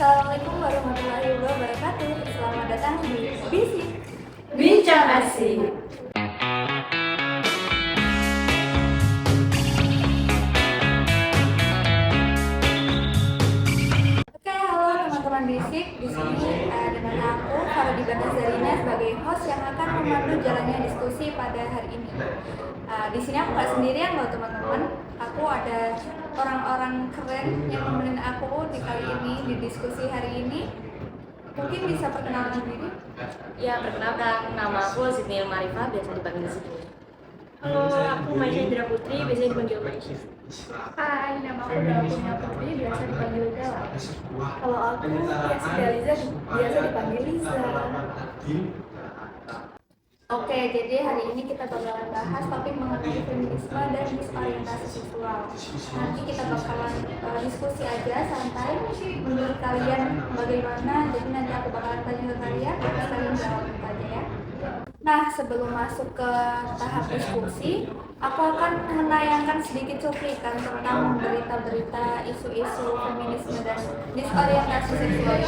Assalamualaikum warahmatullahi wabarakatuh. Selamat datang di Bisik Bincang Asik. Oke, halo teman-teman Bisik. Di sini dengan aku Faridibana Zarina sebagai host yang akan memandu jalannya diskusi pada hari ini. Di sini aku nggak sendirian loh teman-teman. Aku ada orang-orang keren yang nemenin aku di kali ini di diskusi hari ini. Mungkin bisa perkenalan diri. Ya, perkenalkan, nama aku Sydney Marifah, biasa dipanggil Sydney. Halo, aku Maisha Indra Putri, biasa dipanggil Maisha. Hai, nama aku Dalvina Putri, biasa dipanggil Dela. Kalau aku Yasir Daliza, biasa dipanggil Liza. Oke, jadi hari ini kita bakalan bahas topik mengenai feminisme dan disorientasi seksual. Nanti kita bakalan diskusi aja santai. Menurut kalian bagaimana? Jadi nanti aku bakalan tanya ke kalian, kalian jawab aja ya. Nah, sebelum masuk ke tahap diskusi, aku akan menayangkan sedikit cuplikan tentang berita-berita isu-isu feminisme dan disorientasi seksual.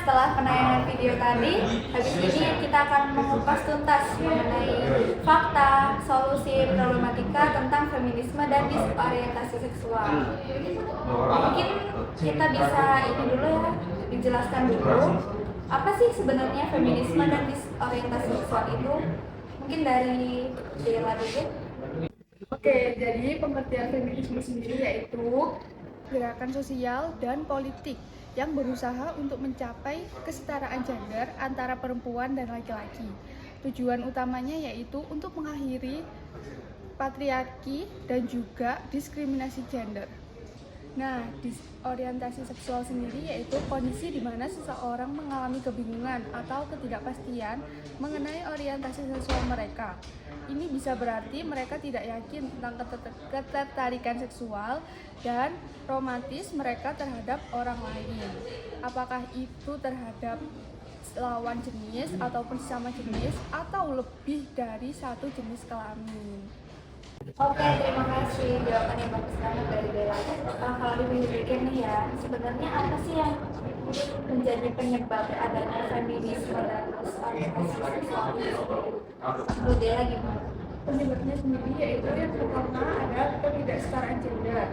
setelah penayangan video tadi, habis ini kita akan mengupas tuntas mengenai fakta, solusi, problematika tentang feminisme dan disorientasi seksual. Mungkin kita bisa ini dulu ya, dijelaskan dulu apa sih sebenarnya feminisme dan disorientasi seksual itu? Mungkin dari Dela dulu. Oke, jadi pengertian feminisme sendiri yaitu gerakan sosial dan politik yang berusaha untuk mencapai kesetaraan gender antara perempuan dan laki-laki. Tujuan utamanya yaitu untuk mengakhiri patriarki dan juga diskriminasi gender. Nah, disorientasi seksual sendiri yaitu kondisi di mana seseorang mengalami kebingungan atau ketidakpastian mengenai orientasi seksual mereka. Ini bisa berarti mereka tidak yakin tentang ketertarikan seksual dan romantis mereka terhadap orang lain. Apakah itu terhadap lawan jenis ataupun sesama jenis atau lebih dari satu jenis kelamin. Oke, terima kasih jawaban yang bagus banget dari Bella. Kalau dipikir-pikir nih ya, sebenarnya apa sih yang menjadi penyebab adanya feminisme dan disorientasi seksual itu? Menurut Bella gimana? Penyebabnya sendiri yaitu yang pertama ada ketidaksetaraan gender.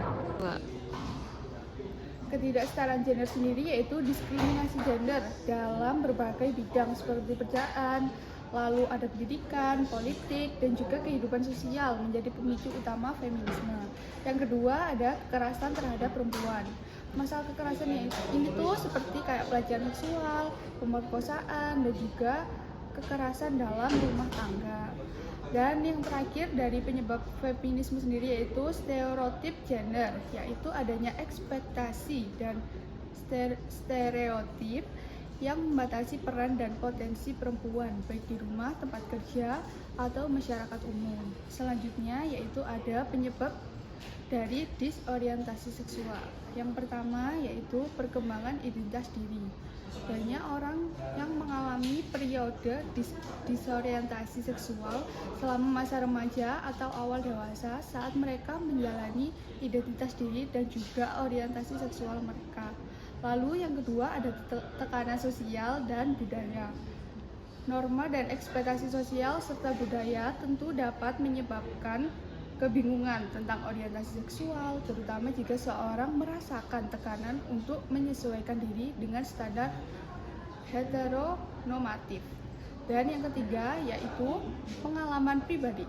Ketidaksetaraan gender sendiri yaitu diskriminasi gender dalam berbagai bidang seperti pekerjaan, lalu ada pendidikan, politik, dan juga kehidupan sosial menjadi pemicu utama feminisme. Yang kedua ada kekerasan terhadap perempuan. Masalah kekerasan ini tuh seperti kayak pelecehan seksual, pemerkosaan, dan juga kekerasan dalam rumah tangga. Dan yang terakhir dari penyebab feminisme sendiri yaitu stereotip gender, yaitu adanya ekspektasi dan stereotip yang membatasi peran dan potensi perempuan baik di rumah, tempat kerja, atau masyarakat umum. Selanjutnya yaitu ada penyebab dari disorientasi seksual. Yang pertama yaitu perkembangan identitas diri. Banyak orang yang mengalami periode disorientasi seksual selama masa remaja atau awal dewasa saat mereka menjalani identitas diri dan juga orientasi seksual mereka. Lalu yang kedua ada tekanan sosial dan budaya. Norma dan ekspektasi sosial serta budaya tentu dapat menyebabkan kebingungan tentang orientasi seksual, terutama jika seorang merasakan tekanan untuk menyesuaikan diri dengan standar heteronormatif. Dan yang ketiga yaitu pengalaman pribadi.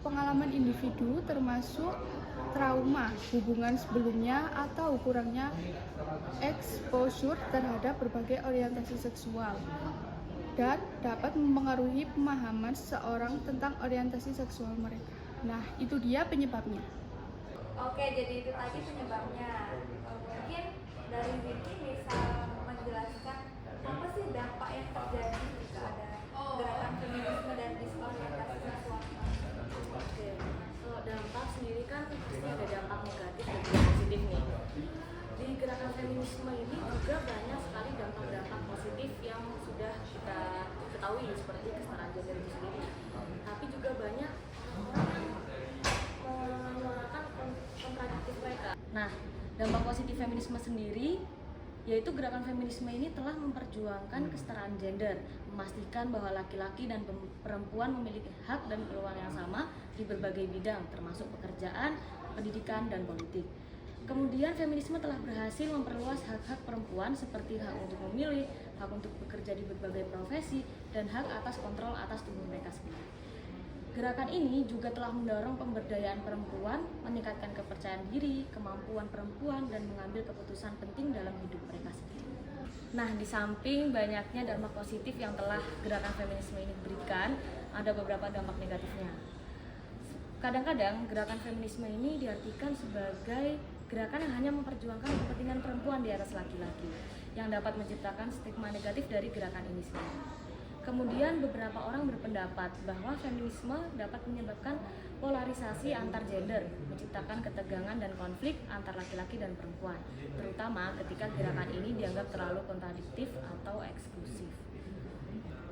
Pengalaman individu termasuk trauma, hubungan sebelumnya, atau kurangnya exposure terhadap berbagai orientasi seksual dan dapat mempengaruhi pemahaman seseorang tentang orientasi seksual mereka. Nah, itu dia penyebabnya. Oke, jadi itu tadi penyebabnya. Mungkin dari Vicky bisa menjelaskan apa sih dampak yang terjadi jika ada gerakan feminisme dan disorientasi seksual? Oke, kalau dampak sendiri kan pasti ada dampak negatif dan positif nih. Di gerakan feminisme ini juga banyak sekali dampak-dampak positif yang sudah kita ketahui seperti kesetaraan gender itu sendiri. Tapi juga banyak orang yang menyuarakan kontradiktif mereka. Nah, dampak positif feminisme sendiri yaitu gerakan feminisme ini telah memperjuangkan kesetaraan gender, memastikan bahwa laki-laki dan perempuan memiliki hak dan peluang yang sama di berbagai bidang, termasuk pekerjaan, pendidikan, dan politik. Kemudian feminisme telah berhasil memperluas hak-hak perempuan seperti hak untuk memilih, hak untuk bekerja di berbagai profesi, dan hak atas kontrol atas tubuh mereka sendiri. Gerakan ini juga telah mendorong pemberdayaan perempuan, meningkatkan kepercayaan diri, kemampuan perempuan, dan mengambil keputusan penting dalam hidup mereka sendiri. Nah, di samping banyaknya dampak positif yang telah gerakan feminisme ini berikan, ada beberapa dampak negatifnya. Kadang-kadang gerakan feminisme ini diartikan sebagai gerakan yang hanya memperjuangkan kepentingan perempuan di atas laki-laki, yang dapat menciptakan stigma negatif dari gerakan ini sendiri. Kemudian beberapa orang berpendapat bahwa feminisme dapat menyebabkan polarisasi antar gender, menciptakan ketegangan dan konflik antar laki-laki dan perempuan, terutama ketika gerakan ini dianggap terlalu kontradiktif atau eksklusif.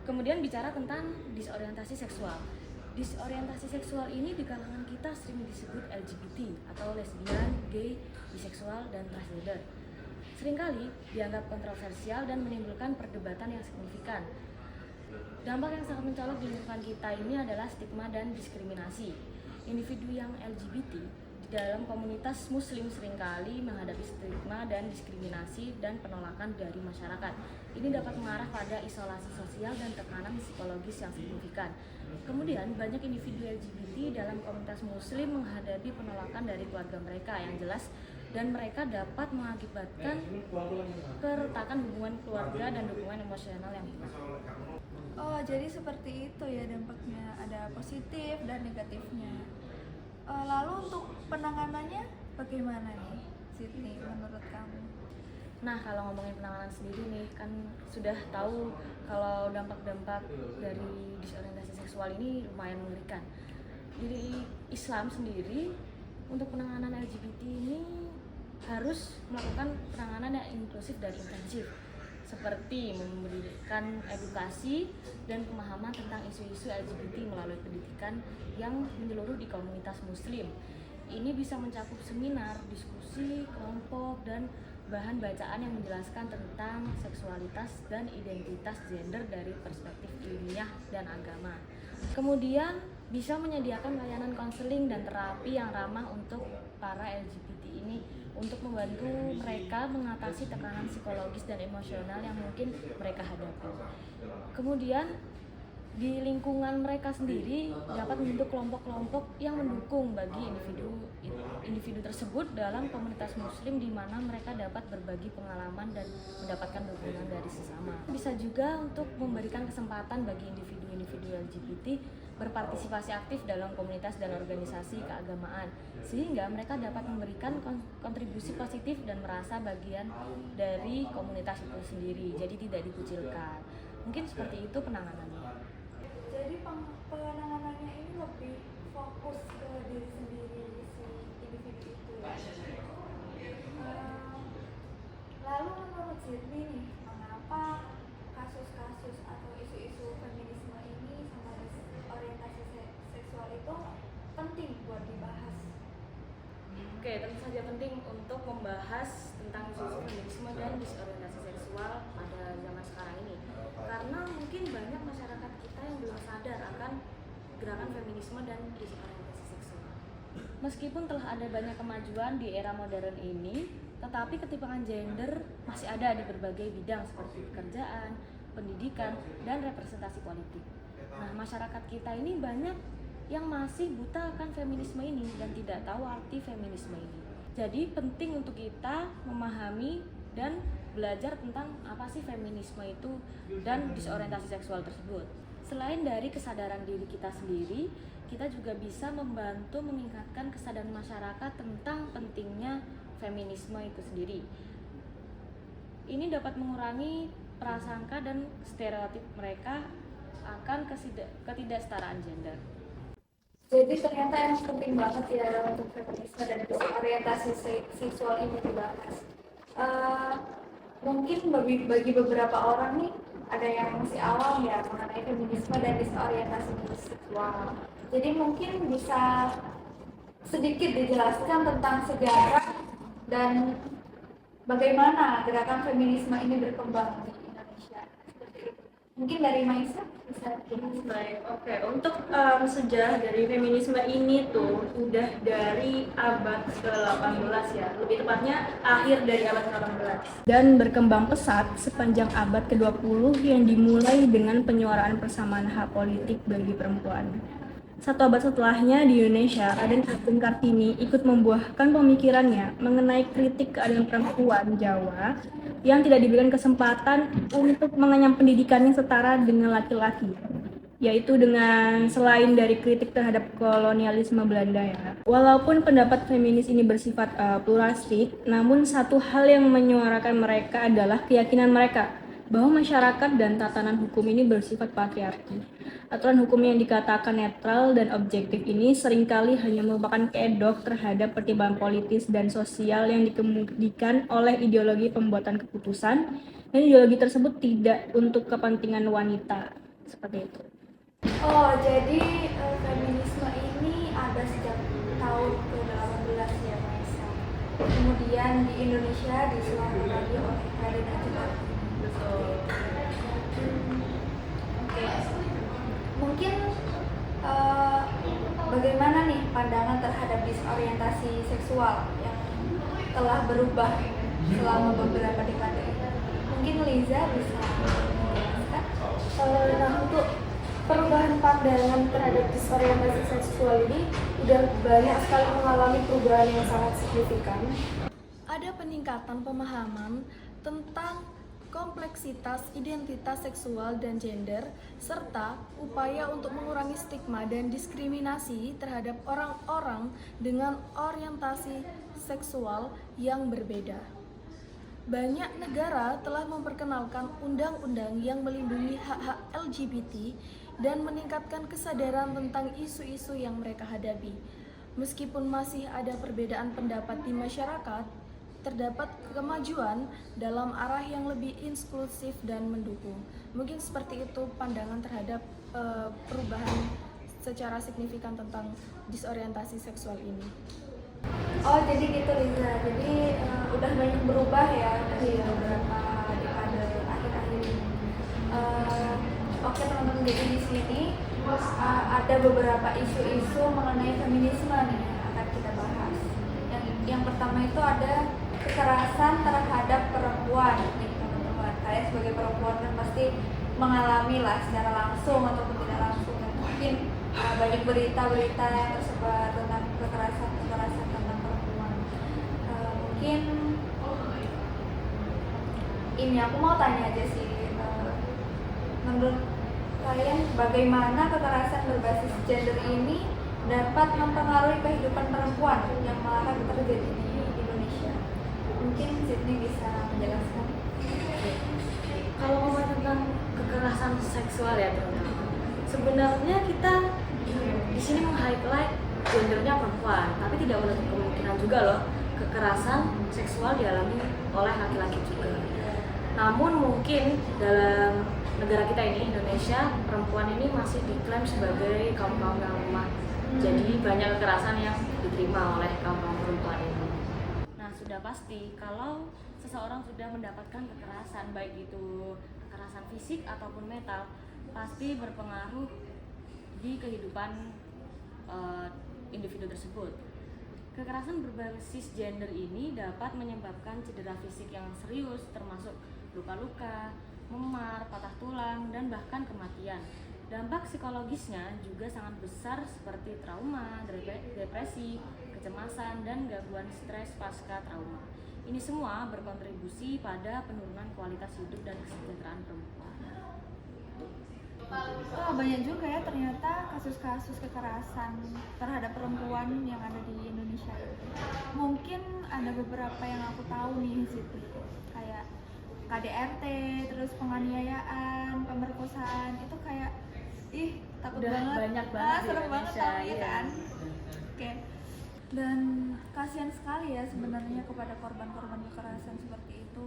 Kemudian bicara tentang disorientasi seksual. Disorientasi seksual ini di kalangan kita sering disebut LGBT atau lesbian, gay, biseksual, dan transgender. seringkali dianggap kontroversial dan menimbulkan perdebatan yang signifikan. Dampak yang sangat mencolok di lingkungan kita ini adalah stigma dan diskriminasi. Individu yang LGBT di dalam komunitas muslim seringkali menghadapi stigma dan diskriminasi dan penolakan dari masyarakat. Ini dapat mengarah pada isolasi sosial dan tekanan psikologis yang signifikan. Kemudian, banyak individu LGBT dalam komunitas muslim menghadapi penolakan dari keluarga mereka yang jelas, dan mereka dapat mengakibatkan keretakan hubungan keluarga dan dukungan emosional yang kuat. Oh, jadi seperti itu ya dampaknya, ada positif dan negatifnya. Lalu untuk penanganannya bagaimana nih, Sydney, menurut kamu? Nah, kalau ngomongin penanganan sendiri nih, kan sudah tahu kalau dampak-dampak dari disorientasi seksual ini lumayan mengerikan. Di Islam sendiri, untuk penanganan LGBT ini harus melakukan penanganan yang inklusif dan intensif, seperti memberikan edukasi dan pemahaman tentang isu-isu LGBT melalui pendidikan yang menyeluruh di komunitas muslim. Ini bisa mencakup seminar, diskusi, kelompok, dan bahan bacaan yang menjelaskan tentang seksualitas dan identitas gender dari perspektif ilmiah dan agama. Kemudian bisa menyediakan layanan konseling dan terapi yang ramah untuk para LGBT ini untuk membantu mereka mengatasi tekanan psikologis dan emosional yang mungkin mereka hadapi. Kemudian di lingkungan mereka sendiri dapat membentuk kelompok-kelompok yang mendukung bagi individu tersebut dalam komunitas muslim, di mana mereka dapat berbagi pengalaman dan mendapatkan dukungan dari sesama. Bisa juga untuk memberikan kesempatan bagi individu-individu LGBT berpartisipasi aktif dalam komunitas dan organisasi keagamaan, sehingga mereka dapat memberikan kontribusi positif dan merasa bagian dari komunitas itu sendiri, jadi tidak dikucilkan. Mungkin seperti itu penanganannya. Jadi penanganannya ini lebih fokus ke diri sendiri si individu itu ya. Lalu menurut Sydney nih, mengapa kasus-kasus atau isu-isu feminisme ini sama orientasi seksual itu penting buat dibahas? Oke, tentu saja penting untuk membahas tentang isu-isu feminisme dan disorientasi seksual pada zaman sekarang ini, karena mungkin banyak masyarakat kita yang belum sadar akan gerakan feminisme dan disorientasi seksual. Meskipun telah ada banyak kemajuan di era modern ini, tetapi ketimpangan gender masih ada di berbagai bidang seperti pekerjaan, pendidikan, dan representasi politik. Nah, masyarakat kita ini banyak yang masih buta akan feminisme ini dan tidak tahu arti feminisme ini. Jadi penting untuk kita memahami dan belajar tentang apa sih feminisme itu dan disorientasi seksual tersebut. Selain dari kesadaran diri kita sendiri, kita juga bisa membantu meningkatkan kesadaran masyarakat tentang pentingnya feminisme itu sendiri. Ini dapat mengurangi prasangka dan stereotip mereka akan ketidaksetaraan gender. Jadi ternyata emang penting banget ya untuk feminisme dan disorientasi seksual ini dibahas. Mungkin bagi beberapa orang nih ada yang masih awam ya mengenai feminisme dan disorientasi seksual. Jadi mungkin bisa sedikit dijelaskan tentang sejarah dan bagaimana gerakan feminisme ini berkembang di Indonesia. Seperti itu. Mungkin dari Maisa bisa dijelaskan. Baik, oke. Untuk sejarah dari feminisme ini tuh udah dari abad ke-18 ya, lebih tepatnya akhir dari abad ke-18. Dan berkembang pesat sepanjang abad ke-20 yang dimulai dengan penyuaraan persamaan hak politik bagi perempuan. Satu abad setelahnya di Indonesia, Raden Ageng Kartini ikut membuahkan pemikirannya mengenai kritik keadaan perempuan Jawa yang tidak diberikan kesempatan untuk mengenyam pendidikan yang setara dengan laki-laki, yaitu dengan selain dari kritik terhadap kolonialisme Belanda ya. Walaupun pendapat feminis ini bersifat pluralistik, namun satu hal yang menyuarakan mereka adalah keyakinan mereka bahwa masyarakat dan tatanan hukum ini bersifat patriarki. Aturan hukum yang dikatakan netral dan objektif ini seringkali hanya merupakan kedok terhadap pertimbangan politis dan sosial yang dikemudikan oleh ideologi pembuatan keputusan, dan ideologi tersebut tidak untuk kepentingan wanita. Seperti itu. Oh, jadi feminisme ini ada sejak tahun ke-18 ya, Maisa. kemudian di Indonesia diselenggarakan oleh Raden Ajeng. Betul. Oke. Mungkin bagaimana nih pandangan terhadap disorientasi seksual yang telah berubah selama beberapa dekade ini? Mungkin Liza bisa menjelaskan. Nah, untuk perubahan pandangan terhadap disorientasi seksual ini udah banyak sekali mengalami perubahan yang sangat signifikan. Ada peningkatan pemahaman tentang kompleksitas identitas seksual dan gender, serta upaya untuk mengurangi stigma dan diskriminasi terhadap orang-orang dengan orientasi seksual yang berbeda. Banyak negara telah memperkenalkan undang-undang yang melindungi hak-hak LGBT dan meningkatkan kesadaran tentang isu-isu yang mereka hadapi. Meskipun masih ada perbedaan pendapat di masyarakat, terdapat kemajuan dalam arah yang lebih inklusif dan mendukung. Mungkin seperti itu pandangan terhadap perubahan secara signifikan tentang disorientasi seksual ini. Oh, jadi gitu Liza. Jadi udah banyak berubah ya dari beberapa dekade akhir-akhir ini. Oke teman-teman, jadi di sini ada beberapa isu-isu mengenai feminisme nih yang akan kita bahas. Yang pertama itu ada kekerasan terhadap perempuan nih teman-teman. Kalian sebagai perempuan kan pasti mengalami lah secara langsung ataupun tidak langsung. Mungkin banyak berita-berita yang tersebar tentang kekerasan tentang perempuan. Mungkin ini aku mau tanya aja sih, menurut kalian bagaimana kekerasan berbasis gender ini dapat mempengaruhi kehidupan perempuan yang malah terjadi di Indonesia? Mungkin Sydney bisa menjelaskan. Kalau ngomong tentang kekerasan seksual ya teman-teman, sebenarnya kita di sini meng-highlight gendernya perempuan, tapi tidak menutup kemungkinan juga loh kekerasan seksual dialami oleh laki-laki juga. Namun mungkin dalam negara kita ini, Indonesia, perempuan ini masih diklaim sebagai kaum-kaum yang lemah. Jadi banyak kekerasan yang diterima oleh kaum-kaum perempuan ini. Nah, sudah pasti kalau seseorang sudah mendapatkan kekerasan, baik itu kekerasan fisik ataupun mental, pasti berpengaruh di kehidupan individu tersebut. Kekerasan berbasis gender ini dapat menyebabkan cedera fisik yang serius, termasuk luka-luka, memar, patah tulang, dan bahkan kematian. Dampak psikologisnya juga sangat besar seperti trauma, depresi, kecemasan, dan gangguan stres pasca trauma. Ini semua berkontribusi pada penurunan kualitas hidup dan kesejahteraan perempuan. Banyak juga ya ternyata kasus-kasus kekerasan terhadap perempuan yang ada di Indonesia ini. Mungkin ada beberapa yang aku tahu nih di situ, kayak KDRT, terus penganiayaan, pemerkosaan, itu kayak takut Udah banget, banyak banget di serem banget Indonesia, tapi iya. kan. Oke. Dan kasihan sekali ya sebenarnya kepada korban-korban kekerasan seperti itu.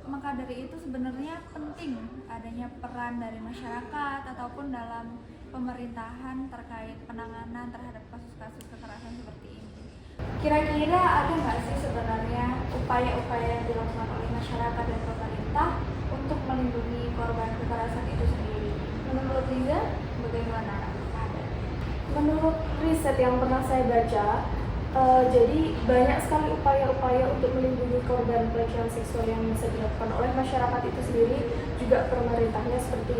Maka dari itu sebenarnya penting adanya peran dari masyarakat ataupun dalam pemerintahan terkait penanganan terhadap kasus-kasus kekerasan seperti ini. Kira-kira ada nggak sih sebenarnya upaya-upaya yang dilakukan oleh masyarakat dan pemerintah untuk melindungi korban kekerasan itu sendiri? Menurut Liza, bagaimana? Menurut riset yang pernah saya baca, jadi banyak sekali upaya-upaya untuk melindungi korban pelecehan seksual yang bisa dilakukan oleh masyarakat itu sendiri, juga pemerintahnya. Seperti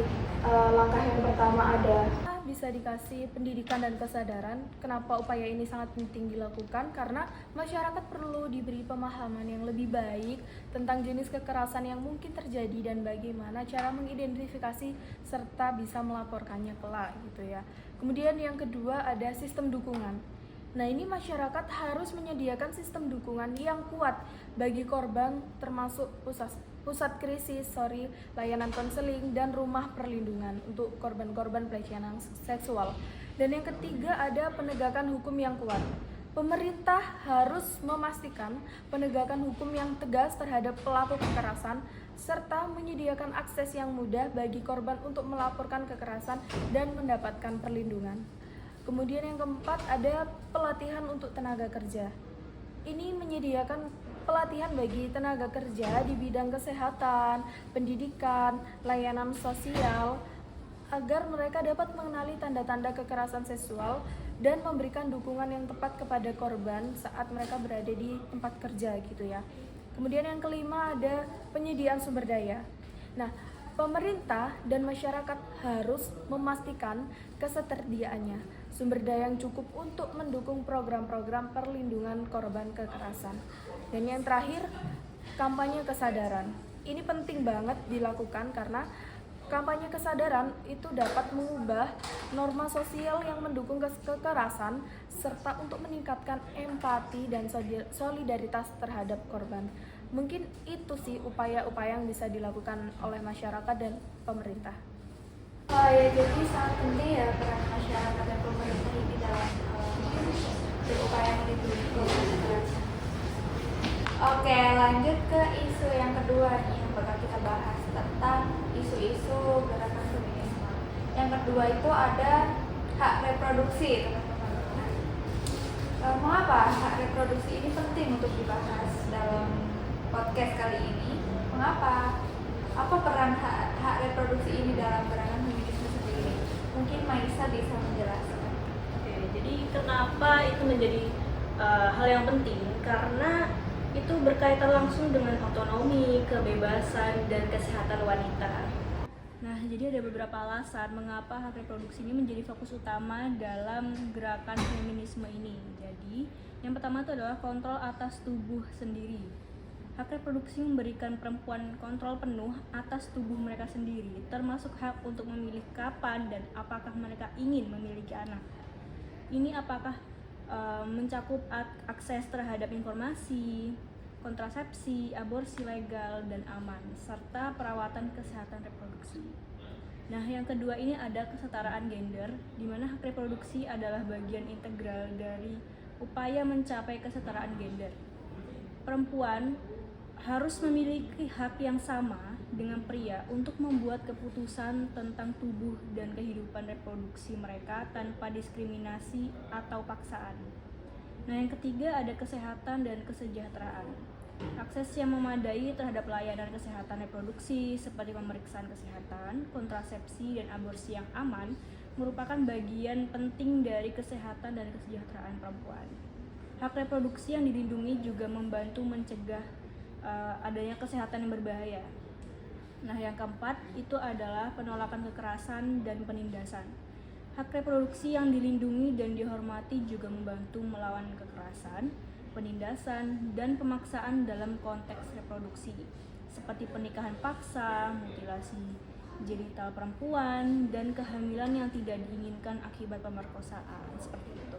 langkah yang pertama ada Bisa dikasih pendidikan dan kesadaran. Kenapa upaya ini sangat penting dilakukan? Karena masyarakat perlu diberi pemahaman yang lebih baik tentang jenis kekerasan yang mungkin terjadi dan bagaimana cara mengidentifikasi serta bisa melaporkannya kelak gitu ya. Kemudian yang kedua ada sistem dukungan. Nah, ini masyarakat harus menyediakan sistem dukungan yang kuat bagi korban, termasuk pusat krisis, layanan konseling, dan rumah perlindungan untuk korban-korban pelecehan seksual. Dan yang ketiga ada penegakan hukum yang kuat. Pemerintah harus memastikan penegakan hukum yang tegas terhadap pelaku kekerasan, serta menyediakan akses yang mudah bagi korban untuk melaporkan kekerasan dan mendapatkan perlindungan. Kemudian yang keempat ada pelatihan untuk tenaga kerja. Ini menyediakan pelatihan bagi tenaga kerja di bidang kesehatan, pendidikan, layanan sosial, agar mereka dapat mengenali tanda-tanda kekerasan seksual dan memberikan dukungan yang tepat kepada korban saat mereka berada di tempat kerja gitu ya. Kemudian yang kelima ada penyediaan sumber daya. Nah, pemerintah dan masyarakat harus memastikan ketersediaannya sumber daya yang cukup untuk mendukung program-program perlindungan korban kekerasan. Dan yang terakhir, kampanye kesadaran. Ini penting banget dilakukan karena kampanye kesadaran itu dapat mengubah norma sosial yang mendukung kekerasan serta untuk meningkatkan empati dan solidaritas terhadap korban. Mungkin itu sih upaya-upaya yang bisa dilakukan oleh masyarakat dan pemerintah. Ya, jadi sangat penting ya peran masyarakat dan pemerintah ini dalam berupaya melindungi korban kekerasan. Oke, lanjut ke isu yang kedua nih yang bakal kita bahas tentang isu-isu gerakan feminisme. Yang kedua itu ada hak reproduksi, teman-teman. Mengapa hak reproduksi ini penting untuk dibahas dalam podcast kali ini? Mengapa? Apa peran hak reproduksi ini dalam gerakan feminisme sendiri? Mungkin Maisa bisa menjelaskan. Oke, jadi kenapa itu menjadi hal yang penting? Karena itu berkaitan langsung dengan otonomi, kebebasan, dan kesehatan wanita. Nah, jadi ada beberapa alasan mengapa hak reproduksi ini menjadi fokus utama dalam gerakan feminisme ini. Jadi, yang pertama itu adalah kontrol atas tubuh sendiri. Hak reproduksi memberikan perempuan kontrol penuh atas tubuh mereka sendiri, termasuk hak untuk memilih kapan dan apakah mereka ingin memiliki anak. Ini apakah mencakup akses terhadap informasi, kontrasepsi, aborsi legal dan aman, serta perawatan kesehatan reproduksi. Nah, yang kedua ini ada kesetaraan gender, di mana hak reproduksi adalah bagian integral dari upaya mencapai kesetaraan gender. Perempuan harus memiliki hak yang sama dengan pria untuk membuat keputusan tentang tubuh dan kehidupan reproduksi mereka tanpa diskriminasi atau paksaan. Nah, yang ketiga ada kesehatan dan kesejahteraan. Akses yang memadai terhadap layanan kesehatan reproduksi seperti pemeriksaan kesehatan, kontrasepsi, dan aborsi yang aman merupakan bagian penting dari kesehatan dan kesejahteraan perempuan. Hak reproduksi yang dilindungi juga membantu mencegah adanya kesehatan yang berbahaya. Nah, yang keempat itu adalah penolakan kekerasan dan penindasan. Hak reproduksi yang dilindungi dan dihormati juga membantu melawan kekerasan, penindasan, dan pemaksaan dalam konteks reproduksi, seperti pernikahan paksa, mutilasi genital perempuan, dan kehamilan yang tidak diinginkan akibat pemerkosaan, seperti itu.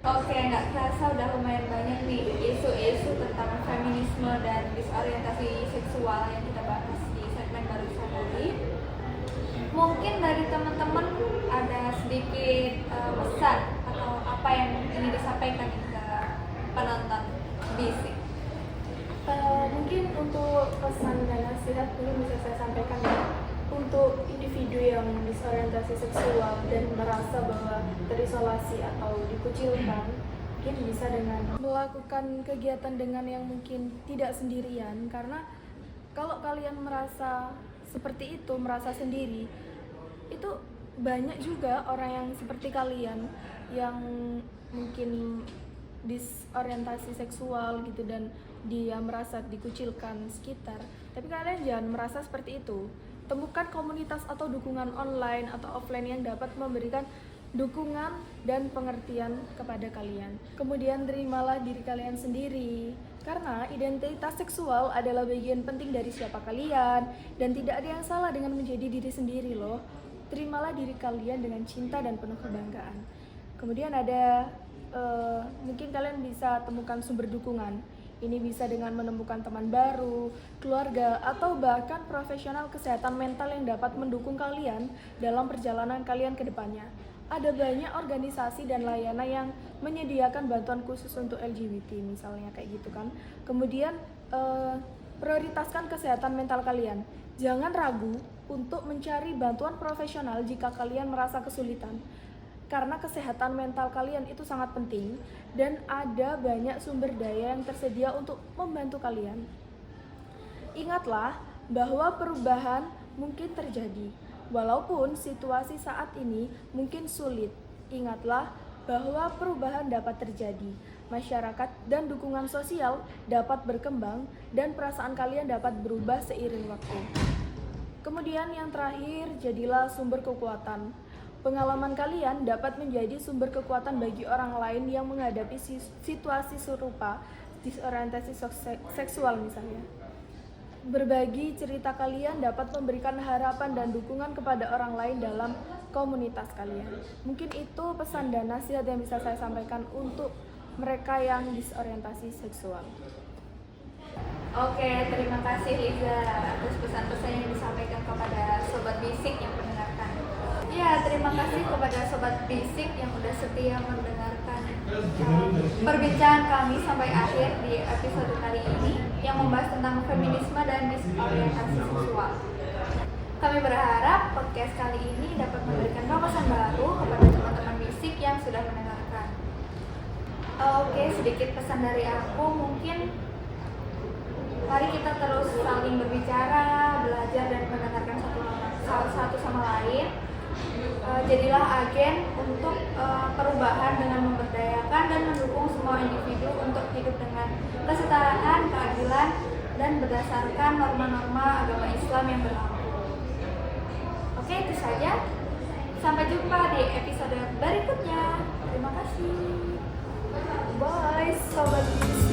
Oke, nggak kerasa udah lumayan banyak nih isu-isu tentang feminisme dan disorientasi seksual yang kita bahas di segmen barusan tadi. Mungkin dari teman-teman ada sedikit pesan atau apa yang ingin disampaikan ke penonton bisik. Mungkin untuk pesan dan nasihat dulu bisa saya sampaikan ya. Untuk individu yang disorientasi seksual dan merasa bahwa terisolasi atau dikucilkan, mungkin bisa dengan melakukan kegiatan dengan yang mungkin tidak sendirian, karena kalau kalian merasa seperti itu, merasa sendiri, itu banyak juga orang yang seperti kalian yang mungkin disorientasi seksual gitu dan dia merasa dikucilkan sekitar. Tapi kalian jangan merasa seperti itu. Temukan komunitas atau dukungan online atau offline yang dapat memberikan dukungan dan pengertian kepada kalian. Kemudian terimalah diri kalian sendiri, karena identitas seksual adalah bagian penting dari siapa kalian dan tidak ada yang salah dengan menjadi diri sendiri loh. Terimalah diri kalian dengan cinta dan penuh kebanggaan. Kemudian ada mungkin kalian bisa temukan sumber dukungan. Ini bisa dengan menemukan teman baru, keluarga, atau bahkan profesional kesehatan mental yang dapat mendukung kalian dalam perjalanan kalian ke depannya. Ada banyak organisasi dan layanan yang menyediakan bantuan khusus untuk LGBT misalnya kayak gitu kan. Kemudian prioritaskan kesehatan mental kalian. Jangan ragu untuk mencari bantuan profesional jika kalian merasa kesulitan. karena kesehatan mental kalian itu sangat penting dan ada banyak sumber daya yang tersedia untuk membantu kalian. Ingatlah bahwa perubahan mungkin terjadi, walaupun situasi saat ini mungkin sulit. Ingatlah bahwa perubahan dapat terjadi, masyarakat dan dukungan sosial dapat berkembang, dan perasaan kalian dapat berubah seiring waktu. Kemudian yang terakhir, jadilah sumber kekuatan. Pengalaman kalian dapat menjadi sumber kekuatan bagi orang lain yang menghadapi situasi serupa, disorientasi seksual misalnya. Berbagi cerita kalian dapat memberikan harapan dan dukungan kepada orang lain dalam komunitas kalian. Mungkin itu pesan dan nasihat yang bisa saya sampaikan untuk mereka yang disorientasi seksual. Oke, terima kasih Liza atas pesan-pesan yang disampaikan kepada Sobat Bisik yang mendengarkan. Ya, terima kasih kepada Sobat Bisik yang udah setia mendengarkan perbincangan kami sampai akhir di episode kali ini yang membahas tentang feminisme dan disorientasi seksual. Kami berharap podcast kali ini dapat memberikan wawasan baru kepada teman-teman Bisik yang sudah mendengarkan. Oke, sedikit pesan dari aku, mungkin mari kita terus saling berbicara, belajar dan mendengarkan satu sama lain. Jadilah agen untuk perubahan dengan memberdayakan dan mendukung semua individu untuk hidup dengan kesetaraan, keadilan, dan berdasarkan norma-norma agama Islam yang berlaku. Oke, itu saja. Sampai jumpa di episode berikutnya. Terima kasih. Bye, Sobat Bisik.